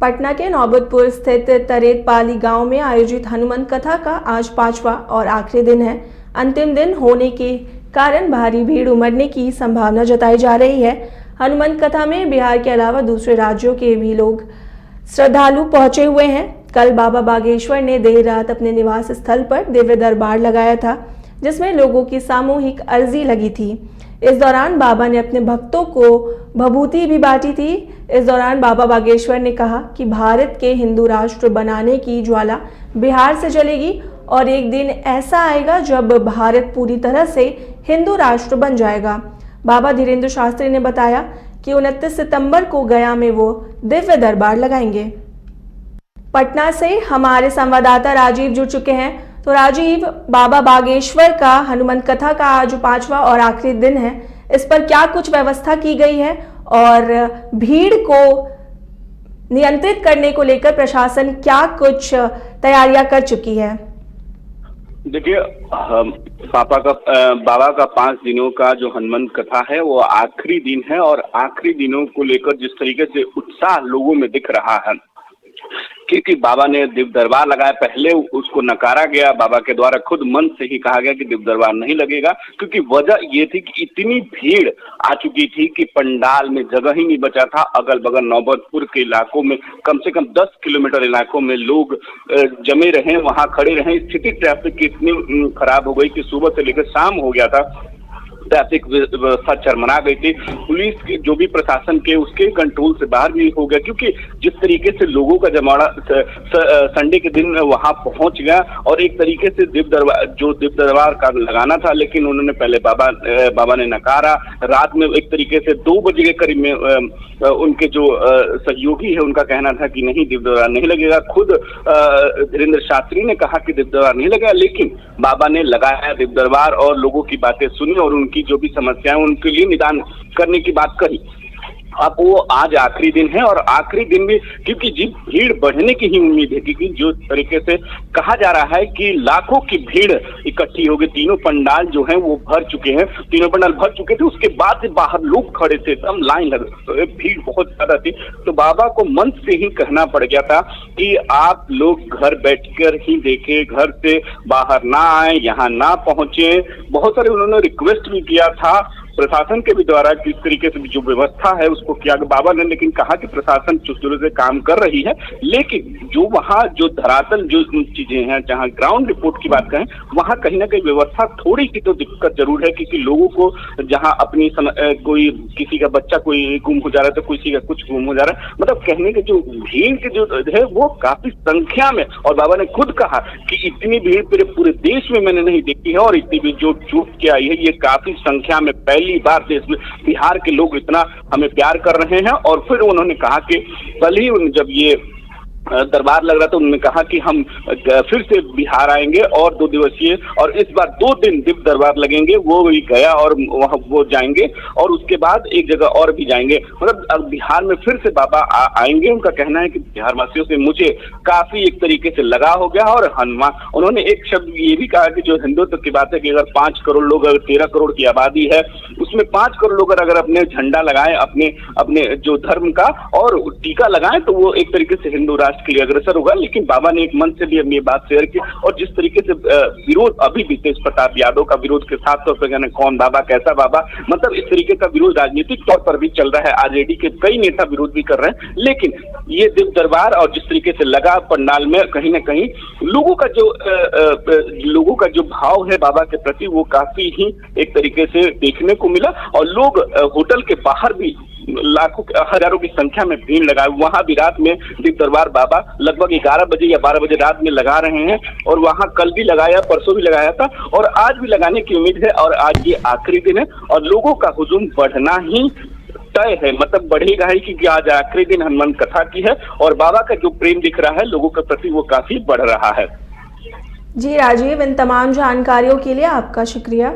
पटना के नौबतपुर स्थित तरेतपाली गांव में आयोजित हनुमान कथा का आज 5वां और आखिरी दिन है। अंतिम दिन होने के कारण भारी भीड़ उमड़ने की संभावना जताई जा रही है। हनुमान कथा में बिहार के अलावा दूसरे राज्यों के भी लोग श्रद्धालु पहुंचे हुए हैं। कल बाबा बागेश्वर ने देर रात अपने निवास स्थल पर दिव्य दरबार लगाया था, जिसमें लोगों की सामूहिक अर्जी लगी थी। इस दौरान बाबा ने अपने भक्तों को भभूति भी बांटी थी। इस दौरान बाबा बागेश्वर ने कहा कि भारत के हिंदू राष्ट्र बनाने की ज्वाला बिहार से चलेगी और एक दिन ऐसा आएगा जब भारत पूरी तरह से हिंदू राष्ट्र बन जाएगा। बाबा धीरेन्द्र शास्त्री ने बताया कि 29 सितंबर को गया में वो दिव्य दरबार लगाएंगे। पटना से हमारे संवाददाता राजीव जुड़ चुके हैं। तो राजीव, बाबा बागेश्वर का हनुमान कथा का आज 5वां और आखिरी दिन है, इस पर क्या कुछ व्यवस्था की गई है और भीड़ को नियंत्रित करने को लेकर प्रशासन क्या कुछ तैयारियां कर चुकी है? देखिए, बाबा का 5 दिनों का जो हनुमान कथा है वो आखिरी दिन है और आखिरी दिनों को लेकर जिस तरीके से उत्साह लोगों में दिख रहा है, क्योंकि बाबा ने दिव्य दरबार लगाया। पहले उसको नकारा गया, बाबा के द्वारा खुद मन से ही कहा गया कि दिव्य दरबार नहीं लगेगा, क्योंकि वजह ये थी कि इतनी भीड़ आ चुकी थी कि पंडाल में जगह ही नहीं बचा था। अगल बगल नौबतपुर के इलाकों में कम से कम 10 किलोमीटर इलाकों में लोग जमे रहे, वहां खड़े रहे। स्थिति ट्रैफिक की इतनी खराब हो गई कि सुबह से लेकर शाम हो गया था, ट्रैफिक व्यवस्था चरमरा गई थी। पुलिस के जो भी प्रशासन के उसके कंट्रोल से बाहर भी हो गया, क्योंकि जिस तरीके से लोगों का जमावड़ा संडे के दिन वहां पहुंच गया और एक तरीके से दिव्य दरबार का लगाना था, लेकिन उन्होंने पहले बाबा ने नकारा। रात में एक तरीके से 2 बजे के करीब में उनके जो सहयोगी है उनका कहना था कि नहीं, दिव्य दरबार नहीं लगेगा। खुद धीरेन्द्र शास्त्री ने कहा कि दिव्य दरबार नहीं लगेगा, लेकिन बाबा ने लगाया दिव्य दरबार और लोगों की बातें सुनी और उनकी जो भी समस्याएं उनके लिए निदान करने की बात कही। अब वो आज आखिरी दिन है और आखिरी दिन भी क्योंकि जी भीड़ बढ़ने की ही उम्मीद है, क्योंकि जो तरीके से कहा जा रहा है कि लाखों की भीड़ इकट्ठी होगी। तीनों पंडाल जो हैं वो भर चुके हैं, तीनों पंडाल भर चुके थे। उसके बाद से बाहर लोग खड़े थे, एकदम लाइन लगे, भीड़ बहुत ज्यादा थी। तो बाबा को मन से ही कहना पड़ गया था कि आप लोग घर बैठकर ही देखें, घर से बाहर ना आए, यहाँ ना पहुंचे। बहुत सारे उन्होंने रिक्वेस्ट भी किया था प्रशासन के भी द्वारा, किस तरीके से जो व्यवस्था है उसको किया बाबा ने, लेकिन कहा कि प्रशासन चुस्त से काम कर रही है। लेकिन जो वहाँ जो धरातल जो चीजें हैं, जहाँ ग्राउंड रिपोर्ट की बात करें, वहाँ कहीं ना कहीं व्यवस्था थोड़ी सी तो दिक्कत जरूर है, क्योंकि लोगों को जहाँ अपनी कोई किसी का बच्चा कोई गुम हो जा रहा है तो किसी का कुछ गुम हो जा रहा है, मतलब कहने के जो भीड़ के जो है वो काफी संख्या में। और बाबा ने खुद कहा कि इतनी भीड़ पूरे देश में मैंने नहीं देखी है और इतनी भीड़ जो जुट के आई है ये काफी संख्या में पहली बार देश में बिहार के लोग इतना हमें प्यार कर रहे हैं। और फिर उन्होंने कहा कि कल ही जब ये दरबार लग रहा था, उन्होंने कहा कि हम फिर से बिहार आएंगे और 2 दिवसीय और इस बार 2 दिन दिव्य दरबार लगेंगे। वो भी गया और वहां वो जाएंगे और उसके बाद एक जगह और भी जाएंगे, मतलब अब बिहार में फिर से बाबा आएंगे। उनका कहना है कि बिहार वासियों से मुझे काफी एक तरीके से लगा हो गया। और हनुमान, उन्होंने एक शब्द ये भी कहा कि जो हिंदुत्व की बात है कि अगर 5 करोड़ लोग, अगर 13 करोड़ की आबादी है, उसमें 5 करोड़ लोग अगर अपने झंडा लगाए अपने जो धर्म का और टीका लगाए तो वो एक तरीके से हिंदू राष्ट्र के लिए अग्रसर होगा। लेकिन बाबा ने एक मन से भी अपनी बात शेयर की और जिस तरीके से विरोध अभी भी तेज प्रताप यादव का विरोध के साथ तौर पर कहना कौन बाबा कैसा बाबा, मतलब इस तरीके का विरोध राजनीतिक तौर पर भी चल रहा है। आरजेडी के कई नेता विरोध भी कर रहे हैं, लेकिन ये दिव्य दरबार और जिस तरीके से लगा पंडाल में, कहीं ना कहीं लोगों का जो भाव है बाबा के प्रति वो काफी ही एक तरीके से देखने को मिला। और लोग होटल के बाहर भी लाखों हजारों की संख्या में भीड़ लगाए। वहां भी रात में दिव्य दरबार बाबा लगभग 11 बजे या 12 बजे रात में लगा रहे हैं और वहां कल भी लगाया, परसों भी लगाया था और आज भी लगाने की उम्मीद है। और आज ये आखिरी दिन है और लोगों का हुजूम बढ़ना ही तय है, मतलब बढ़ेगा ही, क्योंकि आज आखिरी दिन हनुमान कथा की है और बाबा का जो प्रेम दिख रहा है लोगों के प्रति वो काफी बढ़ रहा है। जी राजीव, इन तमाम जानकारियों के लिए आपका शुक्रिया।